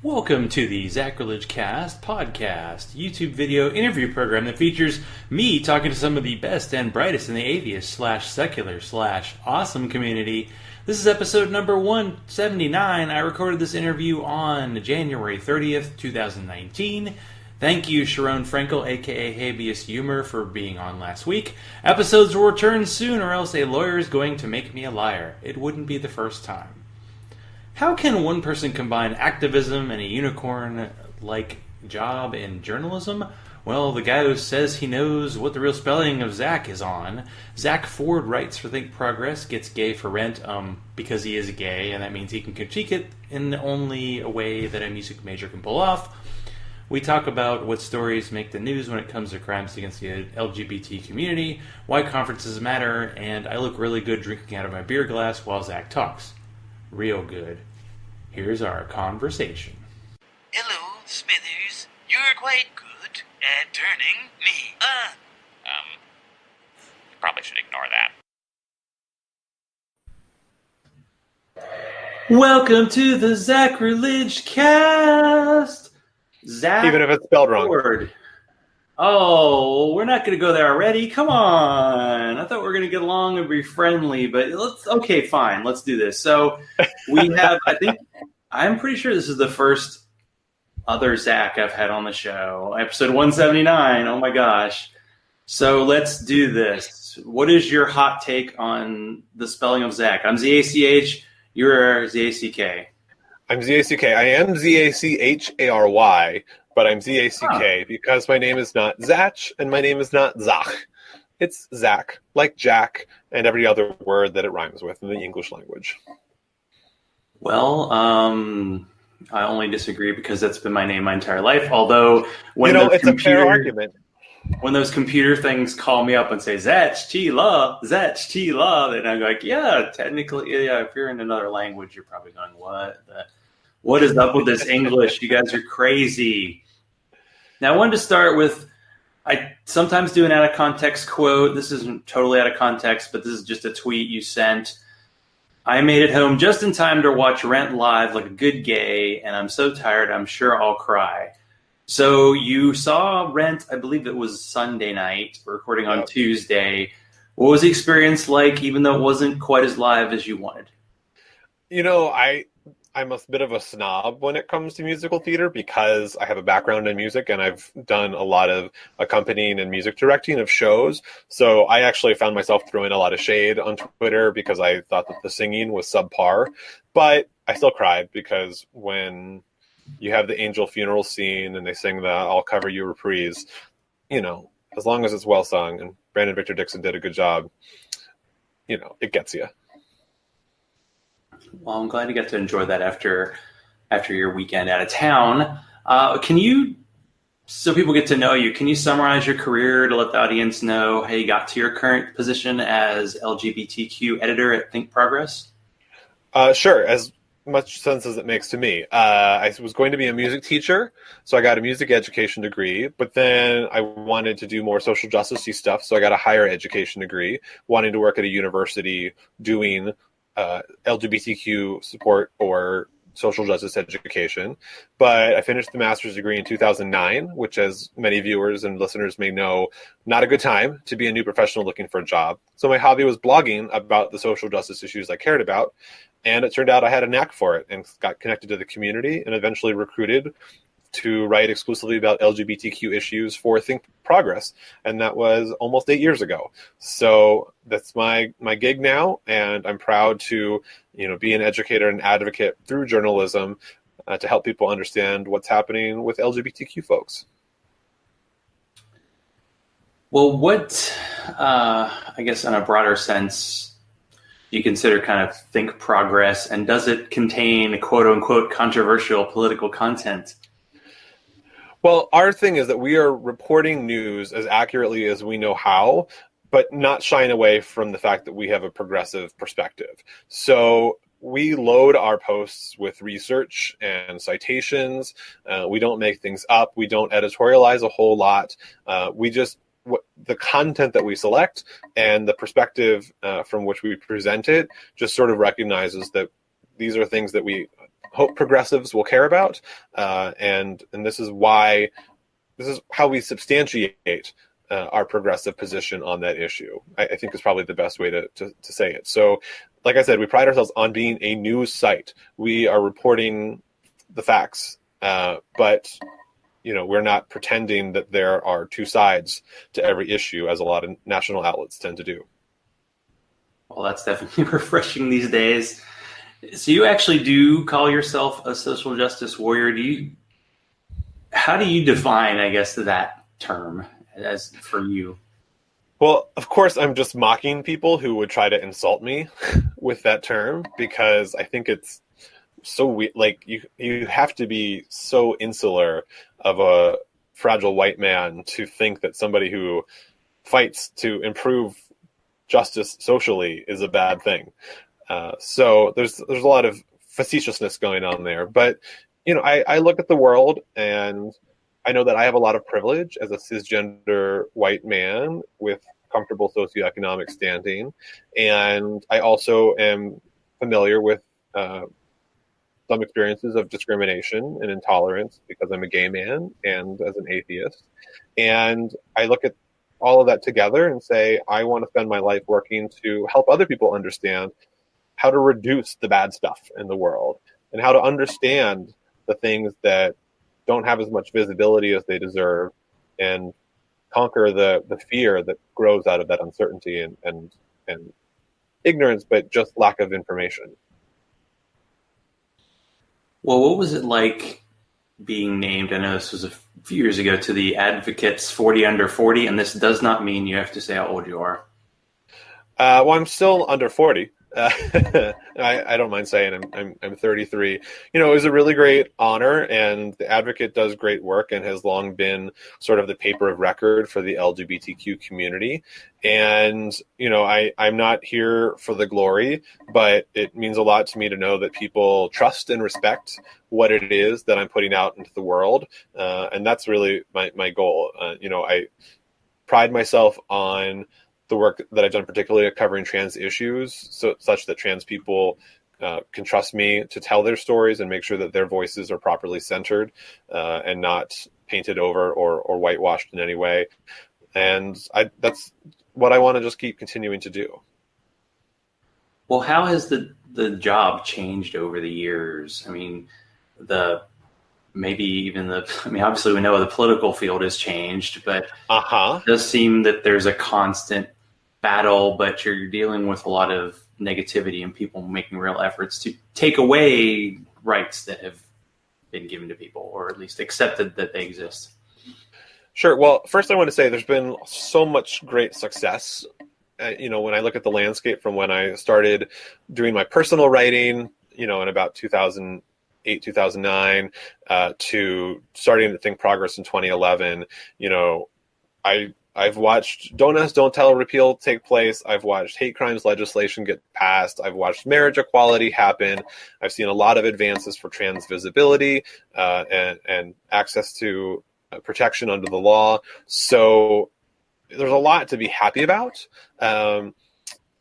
Welcome to the Zachrilege Cast podcast, YouTube video interview program that features me talking to some of the best and brightest in the atheist slash secular slash awesome community. This is episode number 179. I recorded this interview on January 30th, 2019. Thank you, Sharon Frankel, aka Habeas Humor, for being on last week. Episodes will return soon, or else a lawyer is going to make me a liar. It wouldn't be the first time. How can one person combine activism and a unicorn-like job in journalism? Well, the guy who says he knows what the real spelling of Zach is on. Zack Ford writes for ThinkProgress, gets gay for rent because he is gay, and that means he can critique it in only a way that a music major can pull off. We talk about what stories make the news when it comes to crimes against the LGBT community, why conferences matter, and I look really good drinking out of my beer glass while Zach talks. Real good. Here's our conversation. Hello, Smithers. You're quite good at turning me on. You probably should ignore that. Welcome to the Zachrilege Cast. Zack Even if it's spelled wrong. Ford. Oh, we're not going to go there already. Come on. I thought we were going to get along and be friendly, but okay, fine. Let's do this. So we have, I'm pretty sure this is the first other Zach I've had on the show. Episode 179. Oh my gosh. So let's do this. What is your hot take on the spelling of Zach? I'm Z-A-C-H. You're Z-A-C-K. I'm Z-A-C-K. I am Z-A-C-H-A-R-Y, but I'm Z-A-C-K because my name is not Zach and my name is not Zach. It's Zach, like Jack and every other word that it rhymes with in the English language. Well, I only disagree because that's been my name my entire life. Although, when it's a fair argument. When those computer things call me up and say Zach T-La, then I'm like, yeah, technically, yeah. If you're in another language, you're probably going, what is up with this English? You guys are crazy. Now, I wanted to start with, I sometimes do an out of context quote. This isn't totally out of context, but this is just a tweet you sent. I made it home just in time to watch Rent live like a good gay, and I'm so tired, I'm sure I'll cry. So you saw Rent, I believe it was Sunday night, we're recording on Tuesday. What was the experience like, even though it wasn't quite as live as you wanted? I'm a bit of a snob when it comes to musical theater because I have a background in music and I've done a lot of accompanying and music directing of shows. So I actually found myself throwing a lot of shade on Twitter because I thought that the singing was subpar. But I still cried because when you have the angel funeral scene and they sing the I'll Cover You reprise, as long as it's well sung and Brandon Victor Dixon did a good job, it gets you. Well, I'm glad you got to enjoy that after your weekend out of town. So people get to know you, can you summarize your career to let the audience know how you got to your current position as LGBTQ editor at ThinkProgress? Sure, as much sense as it makes to me. I was going to be a music teacher, so I got a music education degree, but then I wanted to do more social justice-y stuff, so I got a higher education degree, wanting to work at a university doing LGBTQ support or social justice education. But I finished the master's degree in 2009, which, as many viewers and listeners may know, not a good time to be a new professional looking for a job. So my hobby was blogging about the social justice issues I cared about. And it turned out I had a knack for it and got connected to the community and eventually recruited to write exclusively about LGBTQ issues for ThinkProgress, and that was almost 8 years ago. So that's my gig now, and I'm proud to be an educator and advocate through journalism to help people understand what's happening with LGBTQ folks. Well, what I guess in a broader sense do you consider kind of ThinkProgress, and does it contain quote unquote controversial political content? Well, our thing is that we are reporting news as accurately as we know how, but not shying away from the fact that we have a progressive perspective. So we load our posts with research and citations. We don't make things up. We don't editorialize a whole lot. The content that we select and the perspective from which we present it just sort of recognizes that these are things that we hope progressives will care about, and this is how we substantiate our progressive position on that issue. I think is probably the best way to say it. So, like I said, we pride ourselves on being a news site. We are reporting the facts, but we're not pretending that there are two sides to every issue, as a lot of national outlets tend to do. Well, that's definitely refreshing these days. So you actually do call yourself a social justice warrior. How do you define, I guess, that term as for you? Well, of course, I'm just mocking people who would try to insult me with that term, because I think it's so weird. Like, you have to be so insular of a fragile white man to think that somebody who fights to improve justice socially is a bad thing. So there's a lot of facetiousness going on there. But I look at the world, and I know that I have a lot of privilege as a cisgender white man with comfortable socioeconomic standing, and I also am familiar with some experiences of discrimination and intolerance because I'm a gay man and as an atheist. And I look at all of that together and say, I want to spend my life working to help other people understand how to reduce the bad stuff in the world and how to understand the things that don't have as much visibility as they deserve, and conquer the fear that grows out of that uncertainty and ignorance, but just lack of information. Well, what was it like being named, I know this was a few years ago, to the Advocates 40 Under 40, and this does not mean you have to say how old you are. Well, I'm still under 40. I don't mind saying I'm 33. It was a really great honor, and the Advocate does great work and has long been sort of the paper of record for the LGBTQ community. And I'm not here for the glory, but it means a lot to me to know that people trust and respect what it is that I'm putting out into the world, and that's really my goal. I pride myself on the work that I've done, particularly at covering trans issues, such that trans people can trust me to tell their stories and make sure that their voices are properly centered and not painted over or whitewashed in any way. And that's what I want to just keep continuing to do. Well, how has the job changed over the years? I mean, obviously we know the political field has changed, but it does seem that there's a constant battle, but you're dealing with a lot of negativity and people making real efforts to take away rights that have been given to people, or at least accepted that they exist. Sure. Well, first I want to say there's been so much great success. When I look at the landscape from when I started doing my personal writing, in about 2008, 2009, to starting to ThinkProgress in 2011, I've watched Don't Ask, Don't Tell repeal take place. I've watched hate crimes legislation get passed. I've watched marriage equality happen. I've seen a lot of advances for trans visibility and access to protection under the law. So there's a lot to be happy about.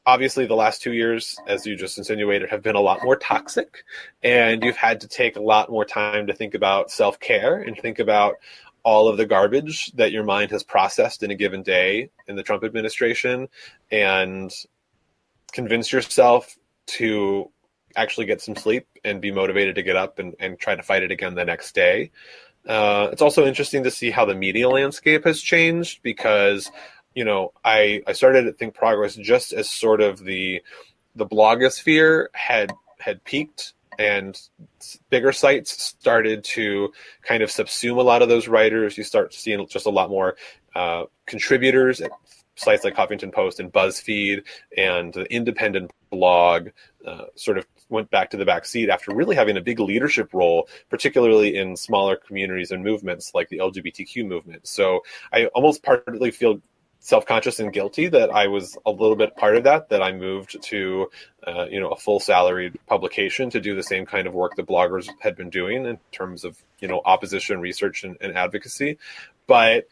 Obviously, the last 2 years, as you just insinuated, have been a lot more toxic, and you've had to take a lot more time to think about self-care and think about all of the garbage that your mind has processed in a given day in the Trump administration, and convince yourself to actually get some sleep and be motivated to get up and try to fight it again the next day. It's also interesting to see how the media landscape has changed, because I started at ThinkProgress just as sort of the blogosphere had peaked, and bigger sites started to kind of subsume a lot of those writers. You start seeing just a lot more contributors at sites like Huffington Post and BuzzFeed, and the independent blog sort of went back to the back seat after really having a big leadership role, particularly in smaller communities and movements like the LGBTQ movement. So I almost partly feel self-conscious and guilty that I was a little bit part of that I moved to, a full salaried publication to do the same kind of work that bloggers had been doing in terms of, opposition research and advocacy. But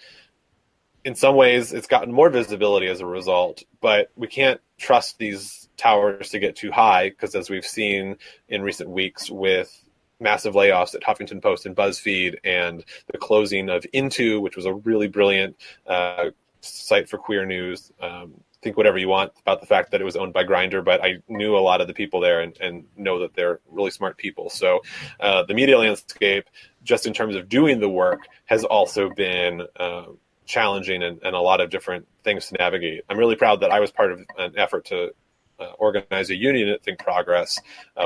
in some ways it's gotten more visibility as a result, but we can't trust these towers to get too high, because as we've seen in recent weeks with massive layoffs at Huffington Post and BuzzFeed, and the closing of Into, which was a really brilliant site for queer news. Think whatever you want about the fact that it was owned by Grindr, but I knew a lot of the people there and know that they're really smart people. So the media landscape, just in terms of doing the work, has also been challenging and a lot of different things to navigate. I'm really proud that I was part of an effort to organize a union at ThinkProgress.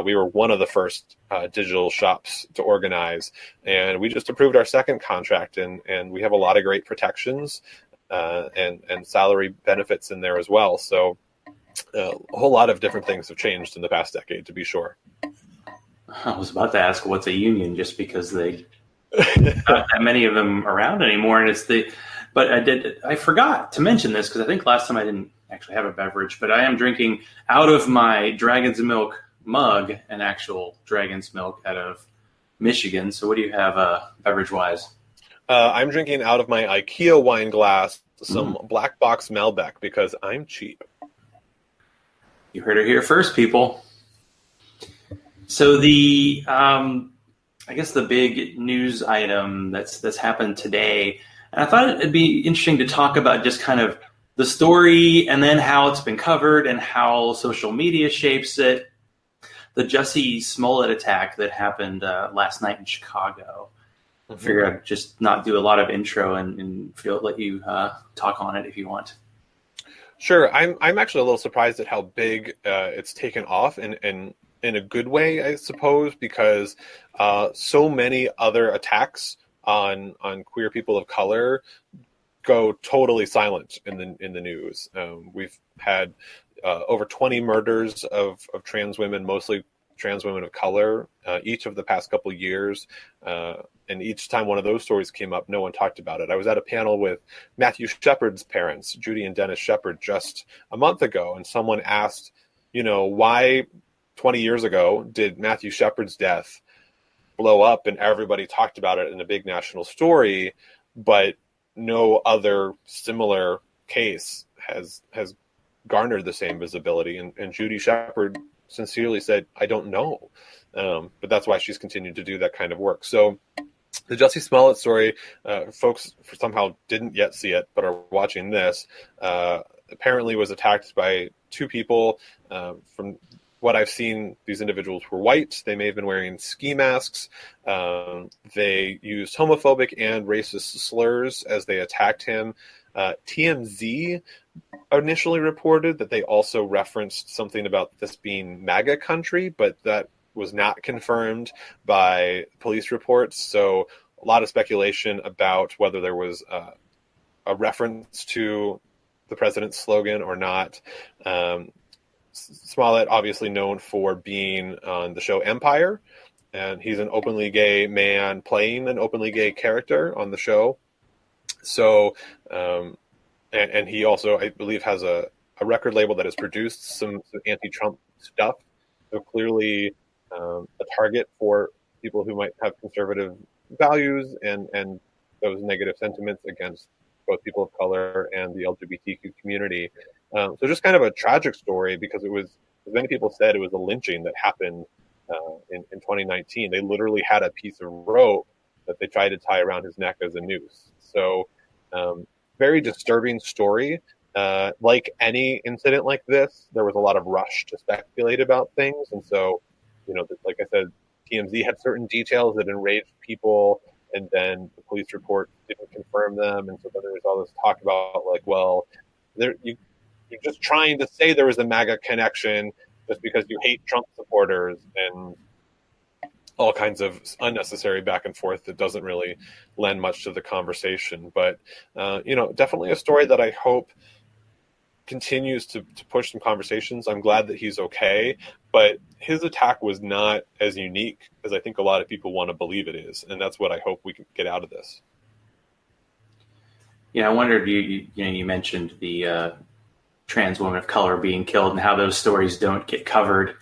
We were one of the first digital shops to organize, and we just approved our second contract, and we have a lot of great protections and salary benefits in there as well. So a whole lot of different things have changed in the past decade, to be sure. I was about to ask what's a union, just because they not that many of them around anymore, and but I forgot to mention this because I think last time I didn't actually have a beverage, but I am drinking out of my Dragon's Milk mug, an actual Dragon's Milk out of Michigan. So what do you have beverage wise? I'm drinking out of my IKEA wine glass some Black Box Malbec because I'm cheap. You heard it here first, people. So the I guess the big news item that's happened today, and I thought it'd be interesting to talk about just kind of the story and then how it's been covered and how social media shapes it. The Jussie Smollett attack that happened last night in Chicago. I figure I'd just not do a lot of intro and let you talk on it if you want. Sure. I'm actually a little surprised at how big it's taken off and in a good way, I suppose, because so many other attacks on queer people of color go totally silent in the news. We've had over 20 murders of trans women, mostly trans women of color, each of the past couple of years. And each time one of those stories came up, no one talked about it. I was at a panel with Matthew Shepard's parents, Judy and Dennis Shepard, just a month ago, and someone asked, why 20 years ago did Matthew Shepard's death blow up and everybody talked about it in a big national story, but no other similar case has garnered the same visibility. And Judy Shepard sincerely said, I don't know. But that's why she's continued to do that kind of work. So the Jussie Smollett story, folks somehow didn't yet see it, but are watching this, apparently was attacked by two people. From what I've seen, these individuals were white. They may have been wearing ski masks. They used homophobic and racist slurs as they attacked him. TMZ initially reported that they also referenced something about this being MAGA country, but that was not confirmed by police reports. So a lot of speculation about whether there was a reference to the president's slogan or not. Smollett, obviously known for being on the show Empire, and he's an openly gay man playing an openly gay character on the show. So, and he also, I believe, has a record label that has produced some anti-Trump stuff. So clearly a target for people who might have conservative values and those negative sentiments against both people of color and the LGBTQ community. So just kind of a tragic story, because it was, as many people said, it was a lynching that happened in 2019. They literally had a piece of rope that they tried to tie around his neck as a noose. So very disturbing story. Like any incident like this, there was a lot of rush to speculate about things. And so, like I said, TMZ had certain details that enraged people, and then the police report didn't confirm them. And so then there was all this talk about, like, well, you're just trying to say there was a MAGA connection just because you hate Trump supporters, and all kinds of unnecessary back and forth that doesn't really lend much to the conversation. But, definitely a story that I hope continues to push some conversations. I'm glad that he's okay, but his attack was not as unique as I think a lot of people want to believe it is. And that's what I hope we can get out of this. Yeah, I wondered, you mentioned the trans woman of color being killed and how those stories don't get covered.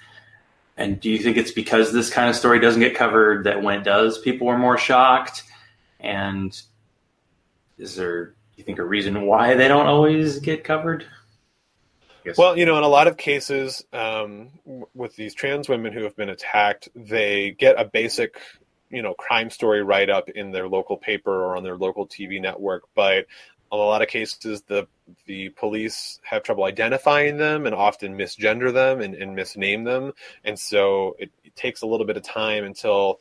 And do you think it's because this kind of story doesn't get covered that when it does, people are more shocked? And is there, do you think, a reason why they don't always get covered? guess. Well, in a lot of cases, with these trans women who have been attacked, they get a basic, crime story write-up in their local paper or on their local TV network. But in a lot of cases, the police have trouble identifying them and often misgender them and misname them. And so it takes a little bit of time until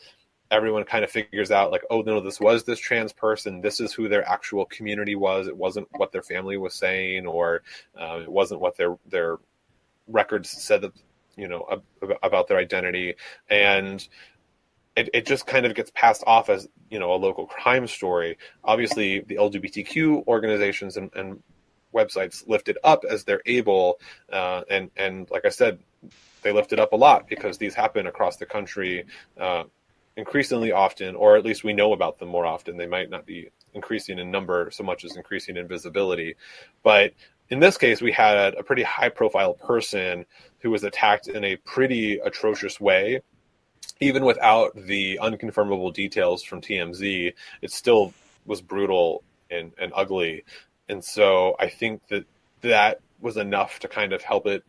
everyone kind of figures out, like, oh, no, this was this trans person. This is who their actual community was. It wasn't what their family was saying, or it wasn't what their records said that, about their identity. And it just kind of gets passed off as, a local crime story. Obviously, the LGBTQ organizations and websites lift it up as they're able. And like I said, they lift it up a lot because these happen across the country increasingly often, or at least we know about them more often. They might not be increasing in number so much as increasing in visibility. But in this case, we had a pretty high-profile person who was attacked in a pretty atrocious way. Even without the unconfirmable details from TMZ, it still was brutal and ugly. And so I think that was enough to kind of help it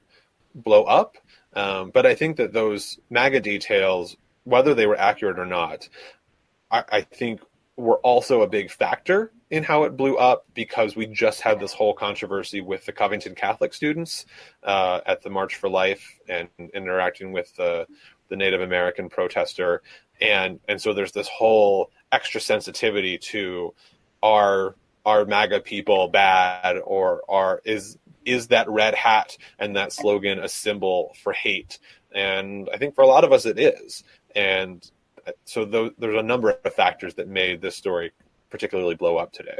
blow up. But I think that those MAGA details, whether they were accurate or not, I think were also a big factor in how it blew up, because we just had this whole controversy with the Covington Catholic students at the March for Life and interacting with the Native American protester. And so there's this whole extra sensitivity to, are MAGA people bad, or is that red hat and that slogan a symbol for hate? And I think for a lot of us it is. And so there's a number of factors that made this story particularly blow up today.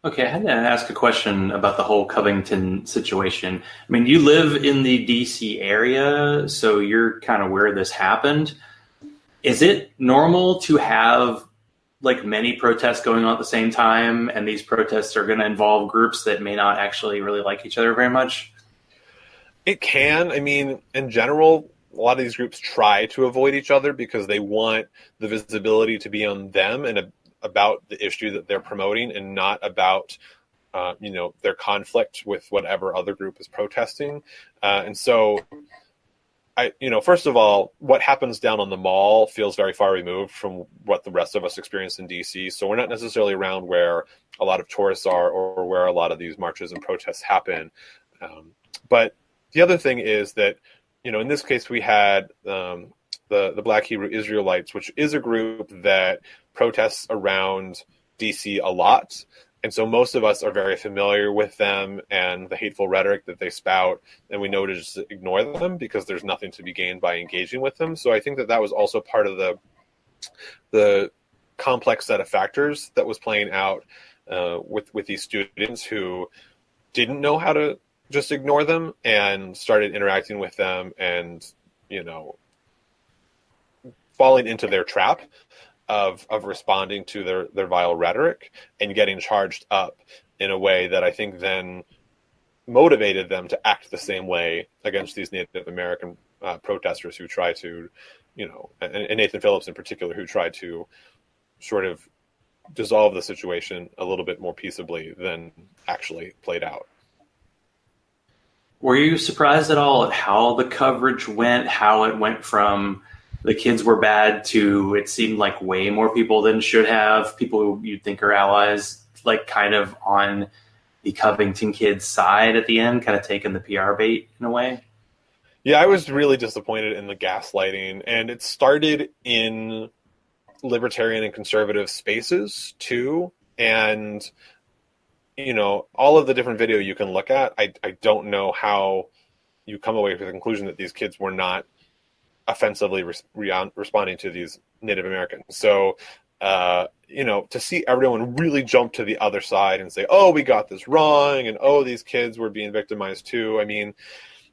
Okay, I had to ask a question about the whole Covington situation. I mean, you live in the DC area, so you're kind of where this happened. Is it normal to have like many protests going on at the same time, and these protests are going to involve groups that may not actually really like each other very much? It can. I mean, in general, a lot of these groups try to avoid each other because they want the visibility to be on them and about the issue that they're promoting, and not about their conflict with whatever other group is protesting. And so first of all, what happens down on the mall feels very far removed from what the rest of us experience in DC. So we're not necessarily around where a lot of tourists are or where a lot of these marches and protests happen. But the other thing is that, in this case, we had the Black Hebrew Israelites, which is a group that protests around DC a lot. And so most of us are very familiar with them and the hateful rhetoric that they spout, and we know to just ignore them because there's nothing to be gained by engaging with them. So I think that was also part of the complex set of factors that was playing out with these students who didn't know how to just ignore them and started interacting with them and, falling into their trap of responding to their vile rhetoric and getting charged up in a way that I think then motivated them to act the same way against these Native American protesters who try to, and Nathan Phillips in particular, who tried to sort of dissolve the situation a little bit more peaceably than actually played out. Were you surprised at all at how the coverage went, how it went from the kids were bad to it seemed like way more people than should have, people who you'd think are allies, like kind of on the Covington kids' side at the end, kind of taking the PR bait in a way? Yeah, I was really disappointed in the gaslighting, and it started in libertarian and conservative spaces too. And, all of the different video you can look at, I don't know how you come away with the conclusion that these kids were not offensively responding to these Native Americans. So, to see everyone really jump to the other side and say, oh, we got this wrong, and oh, these kids were being victimized too. I mean,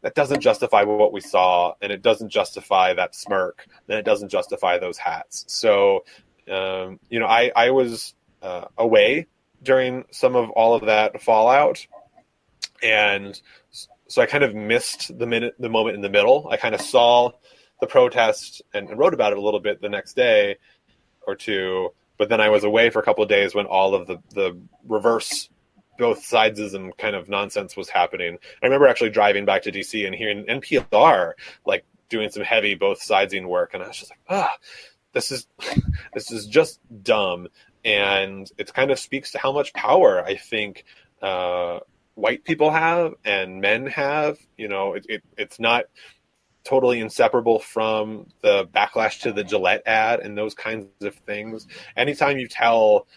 that doesn't justify what we saw, and it doesn't justify that smirk, and it doesn't justify those hats. So, I was away during some of all of that fallout, and so I kind of missed the moment in the middle. I kind of saw the protest and wrote about it a little bit the next day or two, but then I was away for a couple of days when all of the reverse both sidesism kind of nonsense was happening. I remember actually driving back to DC and hearing NPR like doing some heavy both sidesing work, and I was just like, this is just dumb. And it kind of speaks to how much power I think white people have and men have. You know, it's not totally inseparable from the backlash to the Gillette ad and those kinds of things. Anytime you tell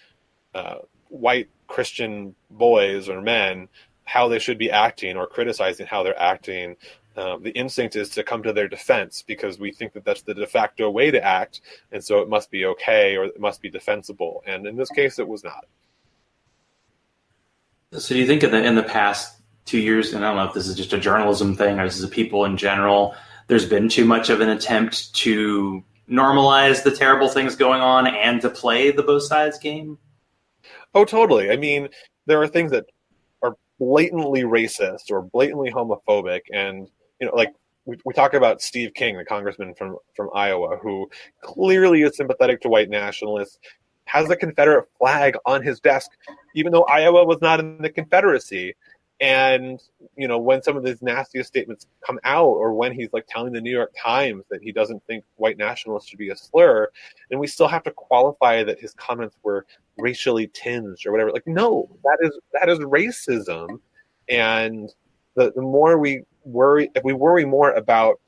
white Christian boys or men how they should be acting or criticizing how they're acting, the instinct is to come to their defense because we think that that's the de facto way to act, and so it must be okay or it must be defensible. And in this case, it was not. So do you think in the past 2 years, and I don't know if this is just a journalism thing or this is people in general, there's been too much of an attempt to normalize the terrible things going on and to play the both sides game? Oh, totally. I mean, there are things that are blatantly racist or blatantly homophobic. And, you know, like we talk about Steve King, the congressman from Iowa, who clearly is sympathetic to white nationalists, has a Confederate flag on his desk, even though Iowa was not in the Confederacy. And, you know, when some of these nastiest statements come out, or when he's like telling the New York Times that he doesn't think white nationalists should be a slur, and we still have to qualify that his comments were racially tinged or whatever. Like, no, that is racism. And the more we worry, if we worry more about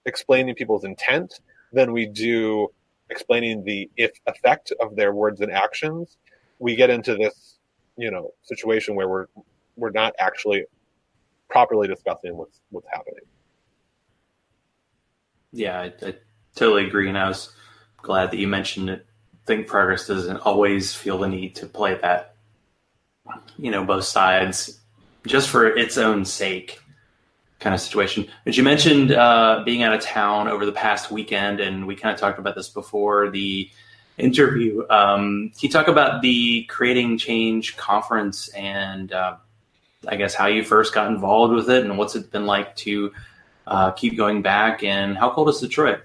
explaining people's intent than we do explaining the effect of their words and actions, we get into this, you know, situation where we're not actually properly discussing what's happening. Yeah, I totally agree, and I was glad that you mentioned it. ThinkProgress doesn't always feel the need to play that, you know, both sides just for its own sake kind of situation. But you mentioned being out of town over the past weekend, and we kind of talked about this before the interview. Can you talk about the Creating Change conference and I guess how you first got involved with it and what's it been like to keep going back, and how cold is Detroit?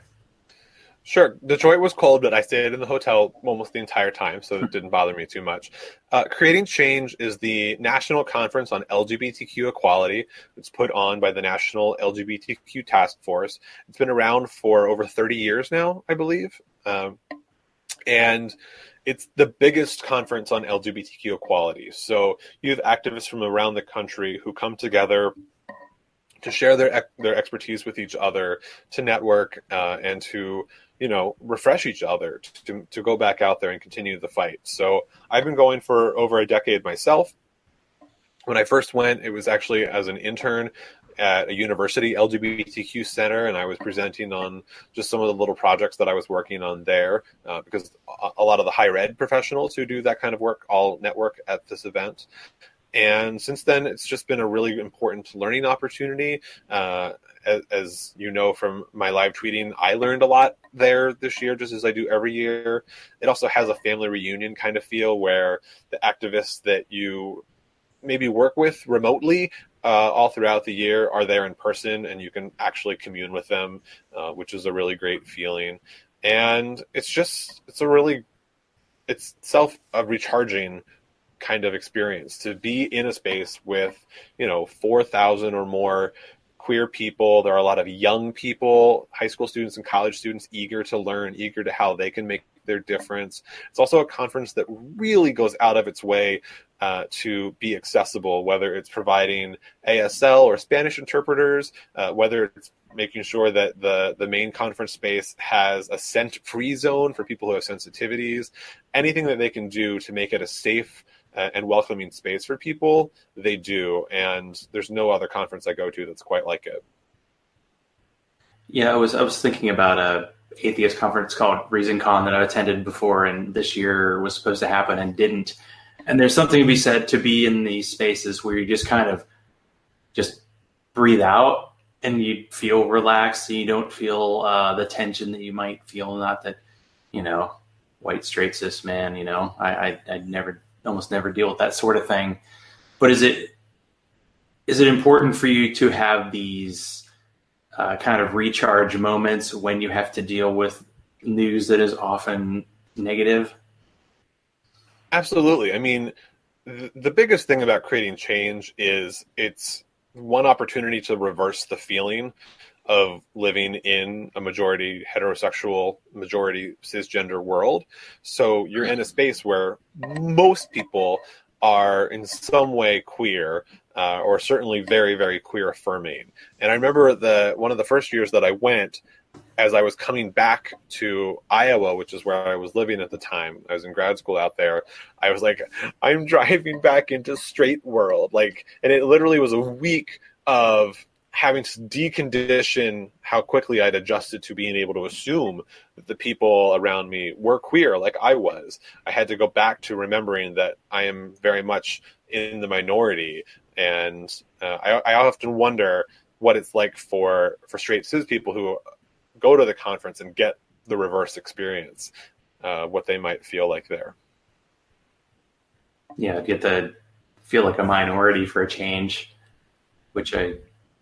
Sure. Detroit was cold, but I stayed in the hotel almost the entire time, so it didn't bother me too much. Creating Change is the national conference on LGBTQ equality. It's put on by the National LGBTQ Task Force. It's been around for over 30 years now, I believe. And it's the biggest conference on LGBTQ equality. So you have activists from around the country who come together to share their expertise with each other, to network, and to, you know, refresh each other, to go back out there and continue the fight. So I've been going for over a decade myself. When I first went, it was actually as an intern at a university LGBTQ center, and I was presenting on just some of the little projects that I was working on there, because a lot of the higher ed professionals who do that kind of work all network at this event. And since then, it's just been a really important learning opportunity. As you know from my live tweeting, I learned a lot there this year, just as I do every year. It also has a family reunion kind of feel where the activists that you maybe work with remotely all throughout the year are there in person, and you can actually commune with them, which is a really great feeling. And it's self-recharging kind of experience to be in a space with, 4,000 or more queer people. There are a lot of young people, high school students and college students, eager to learn, eager to how they can make their difference. It's also a conference that really goes out of its way to be accessible, whether it's providing ASL or Spanish interpreters, whether it's making sure that the main conference space has a scent-free zone for people who have sensitivities. Anything that they can do to make it a safe and welcoming space for people, they do. And there's no other conference I go to that's quite like it. Yeah, I was thinking about a atheist conference called ReasonCon that I attended before, and this year was supposed to happen and didn't. And there's something to be said to be in these spaces where you just kind of just breathe out and you feel relaxed, so you don't feel the tension that you might feel. Not that, white straight cis man, I almost never deal with that sort of thing. But is it important for you to have these kind of recharge moments when you have to deal with news that is often negative? Absolutely. I mean, the biggest thing about creating change is it's one opportunity to reverse the feeling of living in a majority heterosexual, majority cisgender world. So you're in a space where most people are in some way queer, or certainly very, very queer affirming. And I remember one of the first years that I went, as I was coming back to Iowa, which is where I was living at the time, I was in grad school out there. I was like, I'm driving back into straight world. Like, and it literally was a week of having to decondition how quickly I'd adjusted to being able to assume that the people around me were queer like I was. I had to go back to remembering that I am very much in the minority. And I often wonder what it's like for straight cis people who go to the conference and get the reverse experience, what they might feel like there. Yeah, get to feel like a minority for a change, which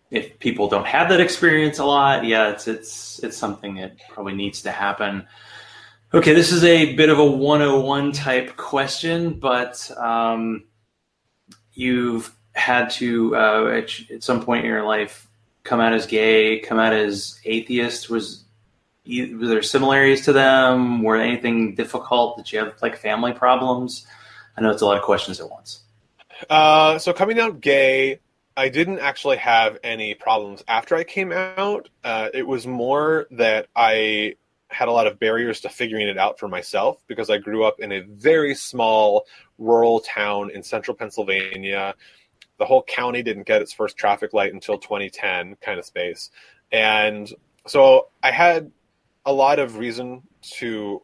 if people don't have that experience a lot, yeah, it's something that probably needs to happen. Okay, this is a bit of a 101 type question, but you've had to, at some point in your life, come out as gay, come out as atheist. Was there similarities to them? Were there anything difficult? Did you have like family problems? I know it's a lot of questions at once. So coming out gay, I didn't actually have any problems after I came out. It was more that I had a lot of barriers to figuring it out for myself because I grew up in a very small rural town in central Pennsylvania. The whole county didn't get its first traffic light until 2010 kind of space. And so I had a lot of reason to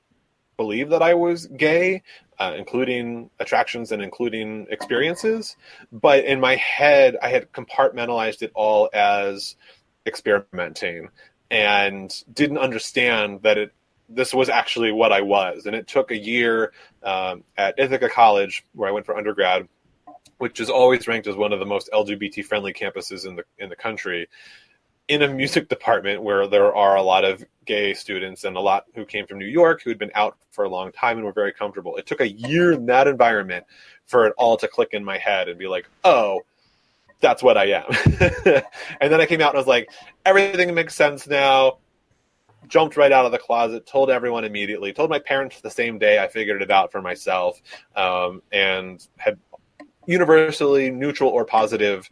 believe that I was gay, including attractions and including experiences. But in my head, I had compartmentalized it all as experimenting and didn't understand that this was actually what I was. And it took a year at Ithaca College, where I went for undergrad, which is always ranked as one of the most LGBT-friendly campuses in the country, in a music department where there are a lot of gay students and a lot who came from New York who had been out for a long time and were very comfortable. It took a year in that environment for it all to click in my head and be like, oh, that's what I am. And then I came out and I was like, everything makes sense now. Jumped right out of the closet, told everyone immediately, told my parents the same day I figured it out for myself, and had universally neutral or positive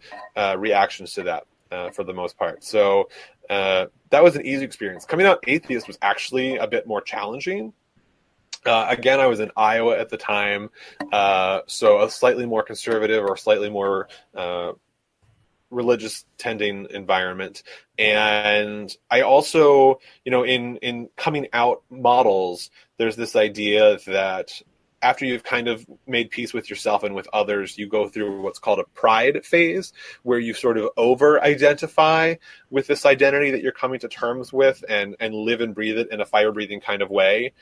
reactions to that for the most part. So that was an easy experience. Coming out atheist was actually a bit more challenging. Again, I was in Iowa at the time, so a slightly more conservative or slightly more religious tending environment. And I also, in coming out models, there's this idea that after you've kind of made peace with yourself and with others, you go through what's called a pride phase, where you sort of over-identify with this identity that you're coming to terms with and live and breathe it in a fire-breathing kind of way,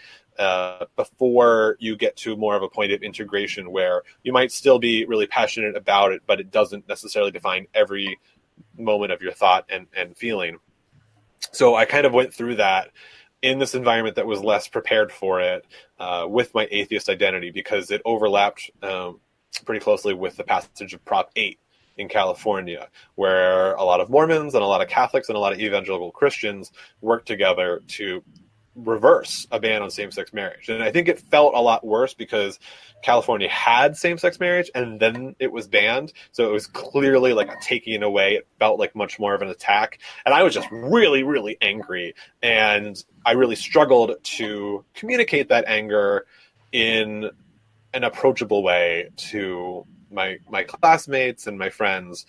before you get to more of a point of integration where you might still be really passionate about it, but it doesn't necessarily define every moment of your thought and feeling. So I kind of went through that in this environment that was less prepared for it, with my atheist identity, because it overlapped pretty closely with the passage of Prop 8 in California, where a lot of Mormons and a lot of Catholics and a lot of evangelical Christians worked together to reverse a ban on same-sex marriage. And I think it felt a lot worse because California had same-sex marriage and then it was banned. So it was clearly like a taking away. It felt like much more of an attack. And I was just really, really angry. And I really struggled to communicate that anger in an approachable way to my classmates and my friends.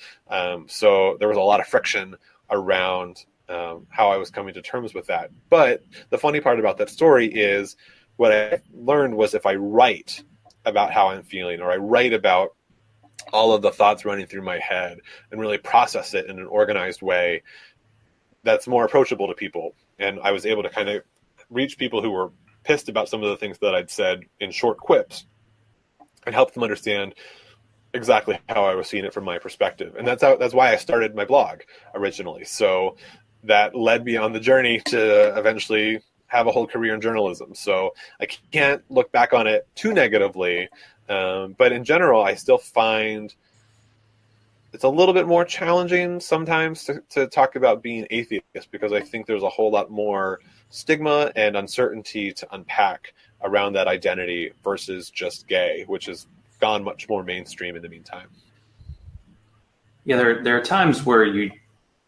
So there was a lot of friction around how I was coming to terms with that. But the funny part about that story is what I learned was if I write about how I'm feeling, or I write about all of the thoughts running through my head and really process it in an organized way, that's more approachable to people. And I was able to kind of reach people who were pissed about some of the things that I'd said in short quips and help them understand exactly how I was seeing it from my perspective. And that's why I started my blog originally. So that led me on the journey to eventually have a whole career in journalism, so I can't look back on it too negatively. But in general, I still find it's a little bit more challenging sometimes to talk about being atheist, because I think there's a whole lot more stigma and uncertainty to unpack around that identity versus just gay, which has gone much more mainstream in the meantime. Yeah, there are times where you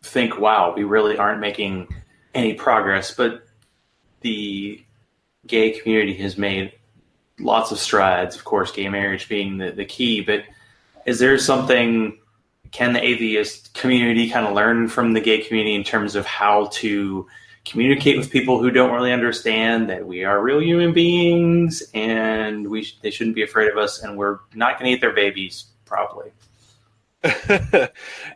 think, wow, we really aren't making any progress, but the gay community has made lots of strides, of course, gay marriage being the key. But is there something, can the atheist community kind of learn from the gay community in terms of how to communicate with people who don't really understand that we are real human beings and they shouldn't be afraid of us and we're not going to eat their babies, probably?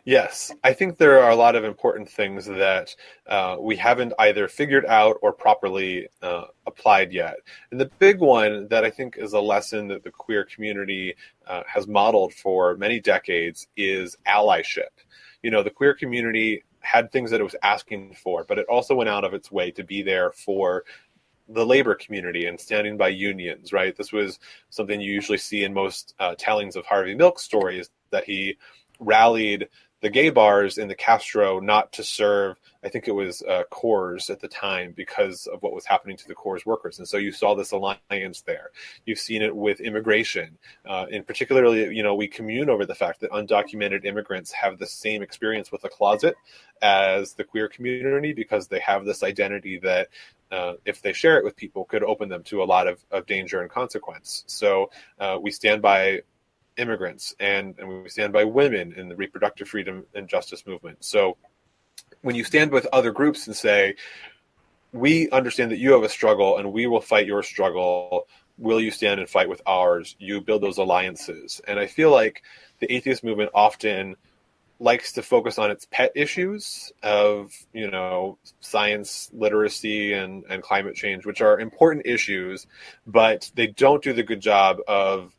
Yes, I think there are a lot of important things that we haven't either figured out or properly applied yet. And the big one that I think is a lesson that the queer community has modeled for many decades is allyship. You know, the queer community had things that it was asking for, but it also went out of its way to be there for the labor community and standing by unions, right? This was something you usually see in most tellings of Harvey Milk's stories, that he rallied the gay bars in the Castro not to serve, I think it was Coors at the time, because of what was happening to the Coors workers. And so you saw this alliance there. You've seen it with immigration. And particularly, you know, we commune over the fact that undocumented immigrants have the same experience with a closet as the queer community, because they have this identity that if they share it with people, could open them to a lot of danger and consequence. So we stand by immigrants and we stand by women in the reproductive freedom and justice movement. So when you stand with other groups and say, we understand that you have a struggle and we will fight your struggle, will you stand and fight with ours? You build those alliances. And I feel like the atheist movement often likes to focus on its pet issues of, you know, science literacy and climate change, which are important issues, but they don't do the good job of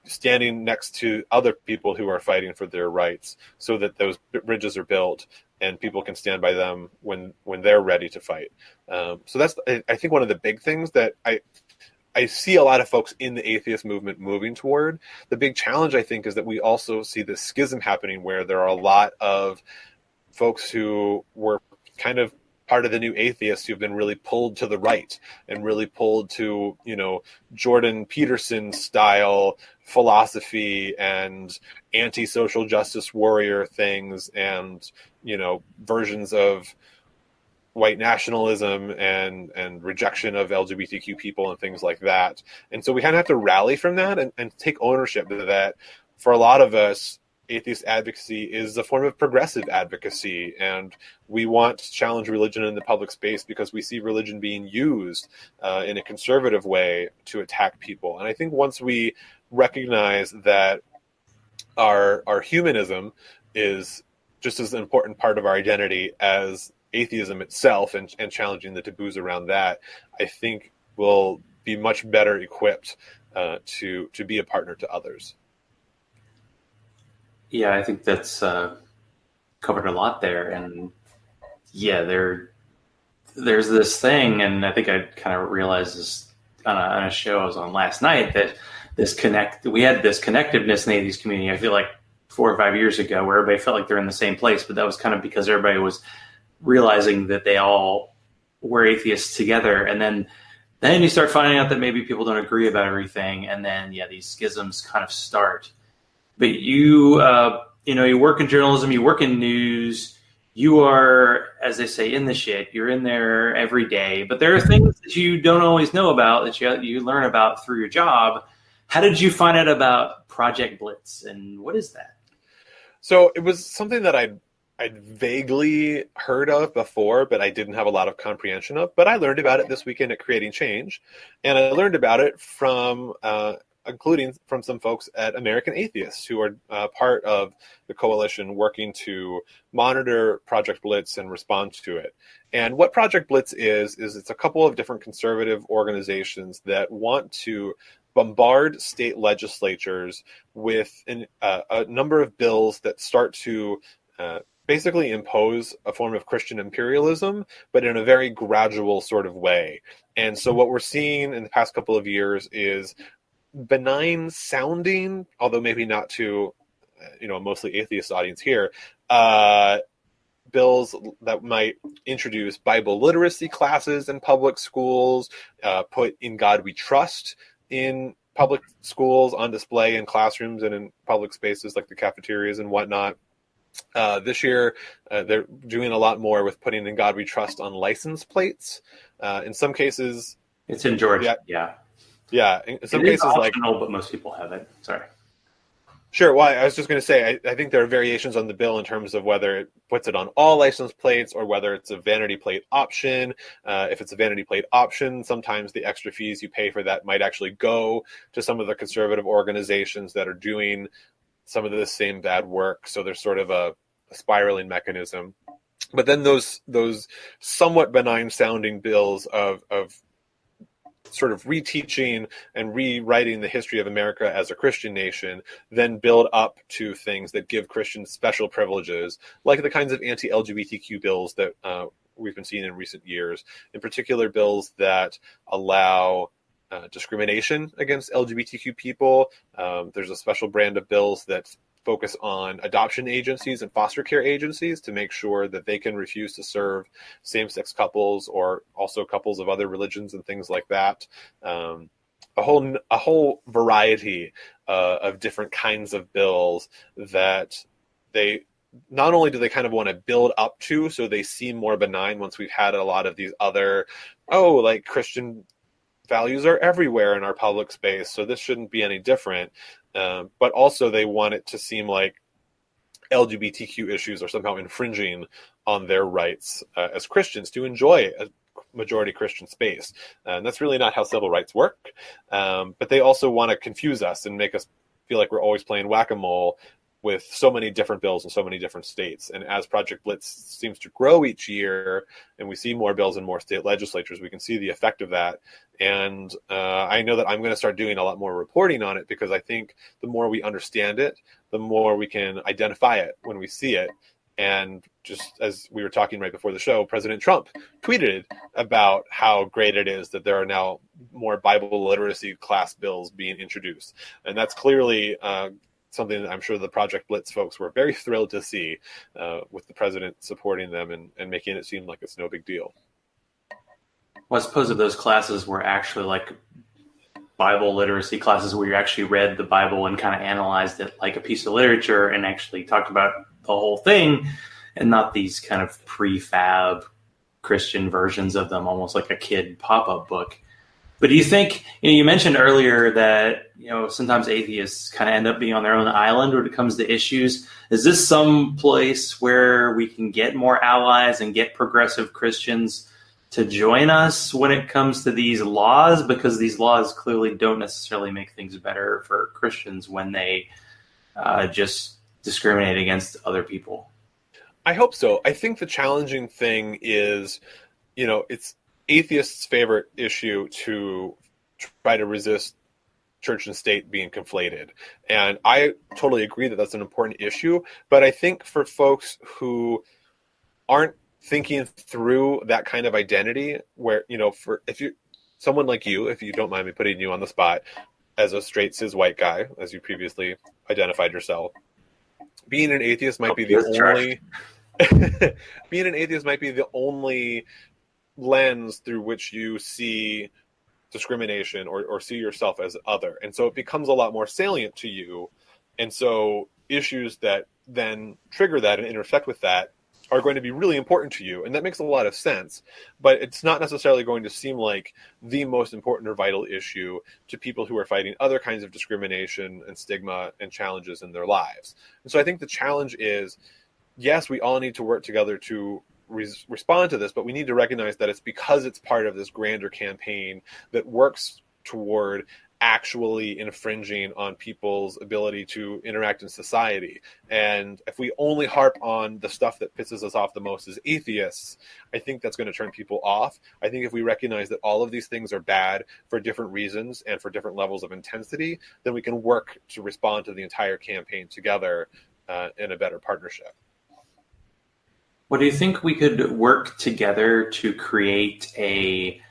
standing next to other people who are fighting for their rights, so that those bridges are built and people can stand by them when they're ready to fight. So that's, I think, one of the big things that I see a lot of folks in the atheist movement moving toward. The big challenge, I think, is that we also see this schism happening where there are a lot of folks who were kind of part of the new atheists who've been really pulled to the right and really pulled to, you know, Jordan Peterson style philosophy and anti-social justice warrior things and, you know, versions of white nationalism and rejection of LGBTQ people and things like that. And so we kind of have to rally from that and take ownership that for a lot of us, atheist advocacy is a form of progressive advocacy, and we want to challenge religion in the public space because we see religion being used in a conservative way to attack people. And I think once we recognize that our humanism is just as an important part of our identity as atheism itself, and challenging the taboos around that, I think we'll be much better equipped to be a partner to others. Yeah, I think that's covered a lot there. And yeah, there's this thing, and I think I kind of realized this on a show I was on last night, that we had this connectiveness in the atheist community, I feel like 4 or 5 years ago, where everybody felt like they're in the same place, but that was kind of because everybody was realizing that they all were atheists together. And then you start finding out that maybe people don't agree about everything, and then these schisms kind of start. But you work in journalism, you work in news, you are, as they say, in the shit. You're in there every day. But there are things that you don't always know about that you learn about through your job. How did you find out about Project Blitz, and what is that? So it was something that I'd vaguely heard of before, but I didn't have a lot of comprehension of. But I learned about it this weekend at Creating Change, and I learned about it from including from some folks at American Atheists, who are part of the coalition working to monitor Project Blitz and respond to it. And what Project Blitz is it's a couple of different conservative organizations that want to bombard state legislatures with a number of bills that start to basically impose a form of Christian imperialism, but in a very gradual sort of way. And so what we're seeing in the past couple of years is benign sounding, although maybe not to, a mostly atheist audience here, bills that might introduce Bible literacy classes in public schools, put In God We Trust in public schools on display in classrooms and in public spaces like the cafeterias and whatnot. This year, they're doing a lot more with putting In God We Trust on license plates. In some cases... It's in Georgia, yeah. Yeah, in some it cases, is optional, but most people have it. Sorry. Sure. Well, I was just going to say, I think there are variations on the bill in terms of whether it puts it on all license plates or whether it's a vanity plate option. If it's a vanity plate option, sometimes the extra fees you pay for that might actually go to some of the conservative organizations that are doing some of the same bad work. So there's sort of a spiraling mechanism. But then those somewhat benign sounding bills of sort of reteaching and rewriting the history of America as a Christian nation, then build up to things that give Christians special privileges, like the kinds of anti-LGBTQ bills that we've been seeing in recent years, in particular bills that allow discrimination against LGBTQ people. There's a special brand of bills that focus on adoption agencies and foster care agencies to make sure that they can refuse to serve same-sex couples or also couples of other religions and things like that. A whole variety of different kinds of bills that they not only do they kind of want to build up to so they seem more benign once we've had a lot of these other, like Christian values are everywhere in our public space, so this shouldn't be any different. But also they want it to seem like LGBTQ issues are somehow infringing on their rights as Christians to enjoy a majority Christian space. And that's really not how civil rights work. But they also want to confuse us and make us feel like we're always playing whack-a-mole with so many different bills in so many different states. And as Project Blitz seems to grow each year, and we see more bills in more state legislatures, we can see the effect of that. And I know that I'm going to start doing a lot more reporting on it, because I think the more we understand it, the more we can identify it when we see it. And just as we were talking right before the show, President Trump tweeted about how great it is that there are now more Bible literacy class bills being introduced. And that's clearly something that I'm sure the Project Blitz folks were very thrilled to see, with the president supporting them and making it seem like it's no big deal. Well, I suppose if those classes were actually like Bible literacy classes where you actually read the Bible and kind of analyzed it like a piece of literature and actually talked about the whole thing, and not these kind of prefab Christian versions of them, almost like a kid pop-up book. But do you think, you mentioned earlier that, sometimes atheists kind of end up being on their own island when it comes to issues. Is this some place where we can get more allies and get progressive Christians to join us when it comes to these laws? Because these laws clearly don't necessarily make things better for Christians when they just discriminate against other people. I hope so. I think the challenging thing is, it's atheists' favorite issue to try to resist church and state being conflated. And I totally agree that that's an important issue. But I think for folks who aren't thinking through that kind of identity, where, if you, someone like you, if you don't mind me putting you on the spot, as a straight cis white guy, as you previously identified yourself, being an atheist might be the only being an atheist might be the only lens through which you see discrimination or see yourself as other. And so it becomes a lot more salient to you. And so issues that then trigger that and intersect with that are going to be really important to you. And that makes a lot of sense, but it's not necessarily going to seem like the most important or vital issue to people who are fighting other kinds of discrimination and stigma and challenges in their lives. And so I think the challenge is, yes, we all need to work together to respond to this, but we need to recognize that it's because it's part of this grander campaign that works toward actually infringing on people's ability to interact in society. And if we only harp on the stuff that pisses us off the most as atheists, I think that's going to turn people off. I think if we recognize that all of these things are bad for different reasons and for different levels of intensity, then we can work to respond to the entire campaign together in a better partnership. Well, do you think we could work together to create a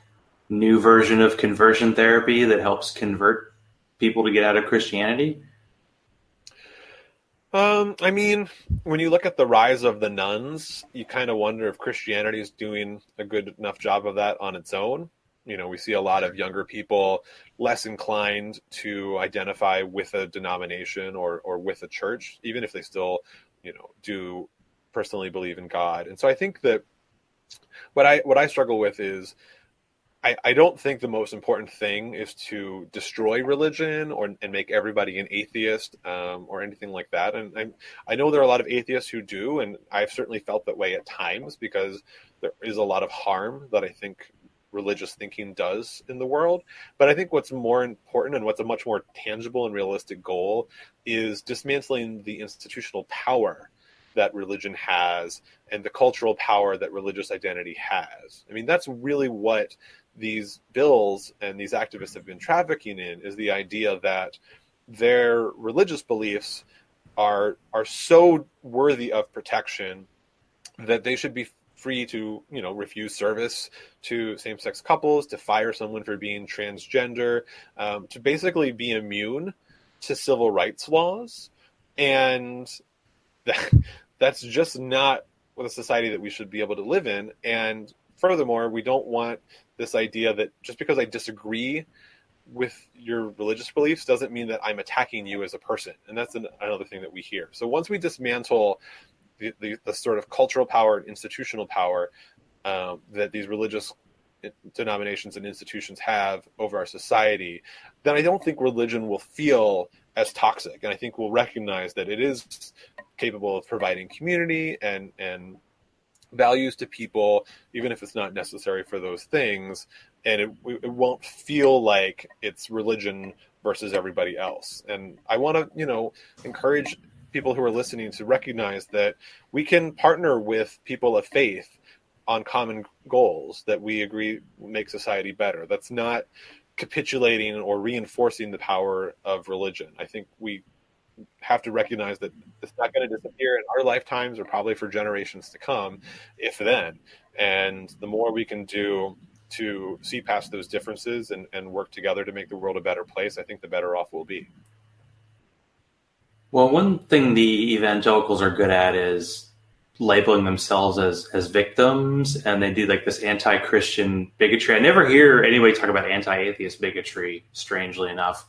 new version of conversion therapy that helps convert people to get out of Christianity? I mean, when you look at the rise of the nuns, you kind of wonder if Christianity is doing a good enough job of that on its own. You know, we see a lot of younger people less inclined to identify with a denomination or with a church, even if they still, do personally believe in God. And so I think that what I struggle with is I don't think the most important thing is to destroy religion and make everybody an atheist or anything like that. And I know there are a lot of atheists who do, and I've certainly felt that way at times because there is a lot of harm that I think religious thinking does in the world. But I think what's more important and what's a much more tangible and realistic goal is dismantling the institutional power that religion has and the cultural power that religious identity has. I mean, that's really what these bills and these activists have been trafficking in, is the idea that their religious beliefs are so worthy of protection that they should be free to, refuse service to same-sex couples, to fire someone for being transgender, to basically be immune to civil rights laws. And that's just not the society that we should be able to live in. And furthermore, we don't want this idea that just because I disagree with your religious beliefs doesn't mean that I'm attacking you as a person. And that's another thing that we hear. So once we dismantle the sort of cultural power and institutional power that these religious denominations and institutions have over our society, then I don't think religion will feel as toxic. And I think we'll recognize that it is capable of providing community and values to people, even if it's not necessary for those things. And it won't feel like it's religion versus everybody else. And I want to, encourage people who are listening to recognize that we can partner with people of faith on common goals that we agree make society better. That's not capitulating or reinforcing the power of religion. I think we have to recognize that it's not going to disappear in our lifetimes or probably for generations to come, if then. And the more we can do to see past those differences and work together to make the world a better place, I think the better off we'll be. Well, one thing the evangelicals are good at is labeling themselves as victims, and they do like this anti-Christian bigotry. I never hear anybody talk about anti-atheist bigotry, strangely enough.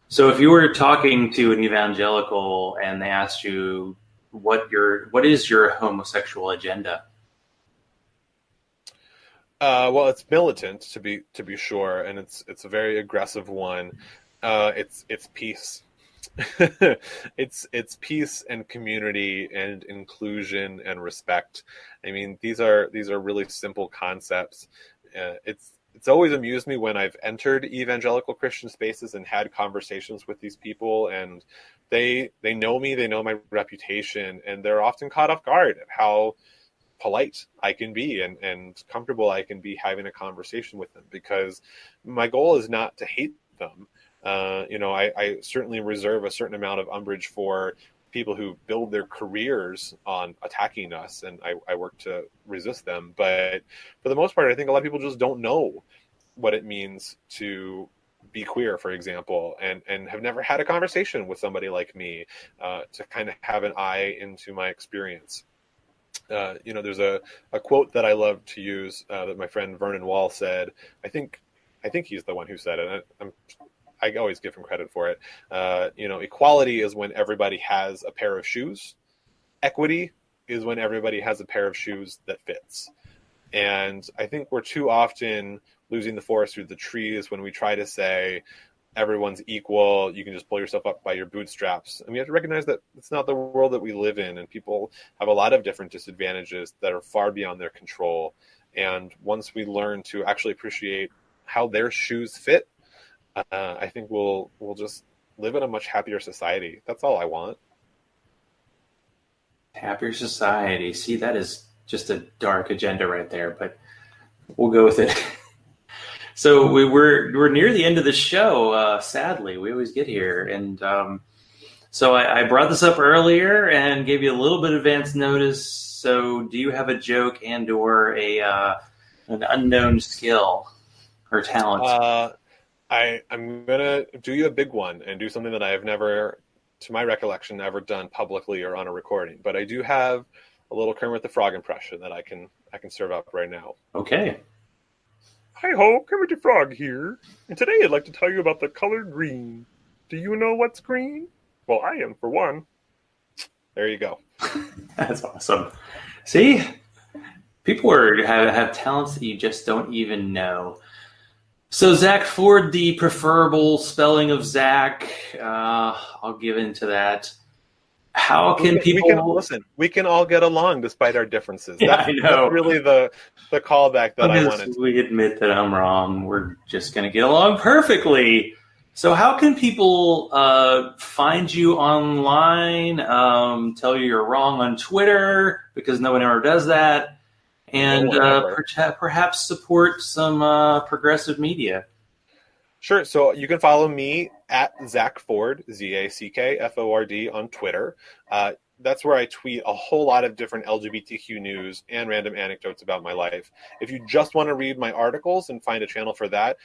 So if you were talking to an evangelical and they asked you what is your homosexual agenda? Well, it's militant to be sure, and it's a very aggressive one. It's peace. It's peace and community and inclusion and respect. I mean, these are really simple concepts. It's always amused me when I've entered evangelical Christian spaces and had conversations with these people, and they know me, they know my reputation, and they're often caught off guard at how polite I can be and comfortable I can be having a conversation with them, because my goal is not to hate them. I certainly reserve a certain amount of umbrage for people who build their careers on attacking us, and I work to resist them. But for the most part, I think a lot of people just don't know what it means to be queer, for example, and have never had a conversation with somebody like me to kind of have an eye into my experience. There's a quote that I love to use that my friend Vernon Wall said. I think he's the one who said it. I always give him credit for it. Equality is when everybody has a pair of shoes. Equity is when everybody has a pair of shoes that fits. And I think we're too often losing the forest through the trees when we try to say everyone's equal, you can just pull yourself up by your bootstraps. And we have to recognize that it's not the world that we live in, and people have a lot of different disadvantages that are far beyond their control. And once we learn to actually appreciate how their shoes fit, I think we'll just live in a much happier society. That's all I want. Happier society. See, that is just a dark agenda right there, but we'll go with it. So we're near the end of the show. Sadly, we always get here, and so I brought this up earlier and gave you a little bit of advance notice. So, do you have a joke and/or an unknown skill or talent? I'm gonna do you a big one and do something that I have never, to my recollection, ever done publicly or on a recording. But I do have a little Kermit the Frog impression that I can serve up right now. Okay. Hi ho, Kermit the Frog here, and today I'd like to tell you about the color green. Do you know what's green? Well, I am, for one. There you go. That's awesome. See? People have talents that you just don't even know. So, Zack Ford, the preferable spelling of Zach, I'll give into that. How can people... Listen, we can all get along despite our differences. Yeah, that's, I know. That's really the callback that I wanted. We admit that I'm wrong. We're just going to get along perfectly. So how can people find you online, tell you you're wrong on Twitter, because no one ever does that, and perhaps support some progressive media? Sure. So you can follow me at Zack Ford, ZackFord on Twitter. That's where I tweet a whole lot of different LGBTQ news and random anecdotes about my life. If you just want to read my articles and find a channel for that,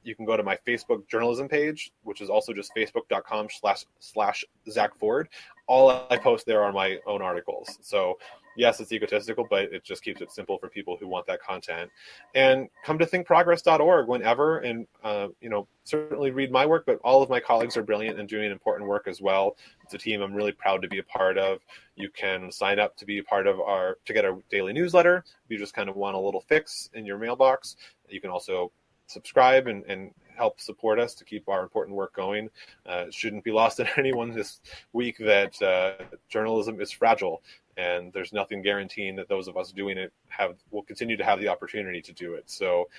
you can go to my Facebook journalism page, which is also just facebook.com/Zack Ford. All I post there are my own articles. So yes, it's egotistical, but it just keeps it simple for people who want that content. And come to thinkprogress.org whenever, and certainly read my work, but all of my colleagues are brilliant and doing important work as well. It's a team I'm really proud to be a part of. You can sign up to be a part of to get our daily newsletter. If you just kind of want a little fix in your mailbox, you can also subscribe and help support us to keep our important work going. It shouldn't be lost on anyone this week that journalism is fragile, and there's nothing guaranteeing that those of us doing it will continue to have the opportunity to do it. So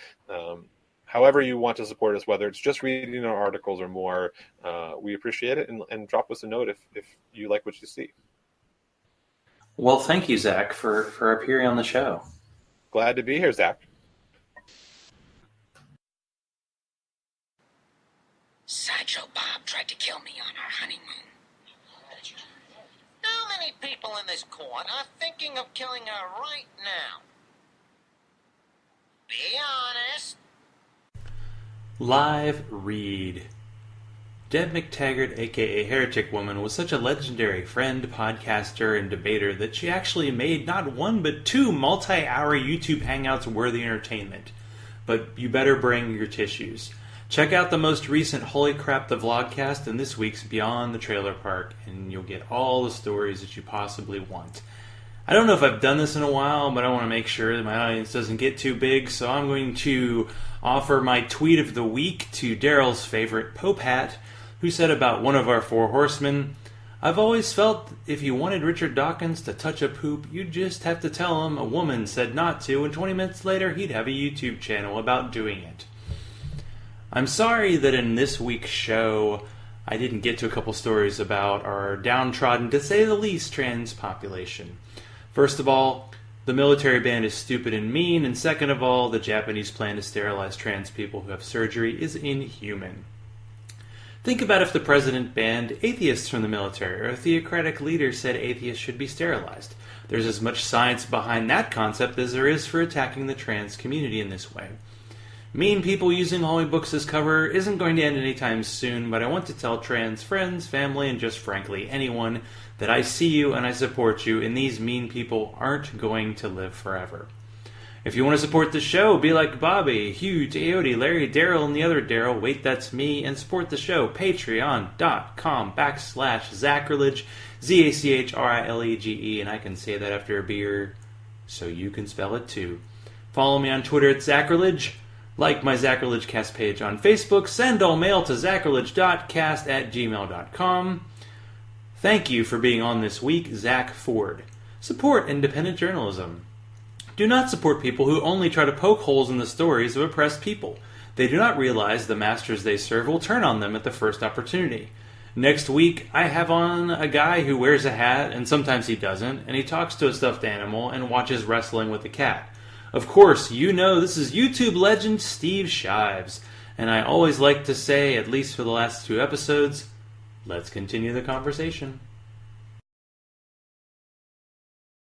however you want to support us, whether it's just reading our articles or more, we appreciate it, and drop us a note if you like what you see. Well, thank you, Zach, for appearing on the show. Glad to be here, Zach. Sideshow Bob tried to kill me on our honeymoon. How many people in this court are thinking of killing her right now? Be honest. Live read. Deb McTaggart, aka Heretic Woman, was such a legendary friend, podcaster, and debater that she actually made not one but two multi-hour YouTube hangouts worthy entertainment. But you better bring your tissues. Check out the most recent Holy Crap the Vlogcast and this week's Beyond the Trailer Park, and you'll get all the stories that you possibly want. I don't know if I've done this in a while, but I want to make sure that my audience doesn't get too big, so I'm going to offer my tweet of the week to Daryl's favorite PopeHat, who said about one of our four horsemen, "I've always felt if you wanted Richard Dawkins to touch a poop, you'd just have to tell him a woman said not to, and 20 minutes later he'd have a YouTube channel about doing it." I'm sorry that in this week's show I didn't get to a couple stories about our downtrodden, to say the least, trans population. First of all, the military ban is stupid and mean, and second of all, the Japanese plan to sterilize trans people who have surgery is inhuman. Think about if the president banned atheists from the military, or a theocratic leader said atheists should be sterilized. There's as much science behind that concept as there is for attacking the trans community in this way. Mean people using holy books as cover isn't going to end anytime soon, but I want to tell trans friends, family, and just frankly anyone that I see you and I support you, and these mean people aren't going to live forever. If you want to support the show, be like Bobby, Hugh, Teody, Larry, Daryl, and the other Daryl, wait, that's me, and support the show, patreon.com/Zachrilege, Zachrilege, and I can say that after a beer, so you can spell it too. Follow me on Twitter at Zachrilege. Like my Zachrilege Cast page on Facebook. Send all mail to zachrilege.cast@gmail.com. Thank you for being on this week, Zack Ford. Support independent journalism. Do not support people who only try to poke holes in the stories of oppressed people. They do not realize the masters they serve will turn on them at the first opportunity. Next week, I have on a guy who wears a hat, and sometimes he doesn't, and he talks to a stuffed animal and watches wrestling with a cat. Of course, you know this is YouTube legend Steve Shives, and I always like to say, at least for the last 2 episodes, let's continue the conversation.